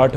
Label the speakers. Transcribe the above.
Speaker 1: 8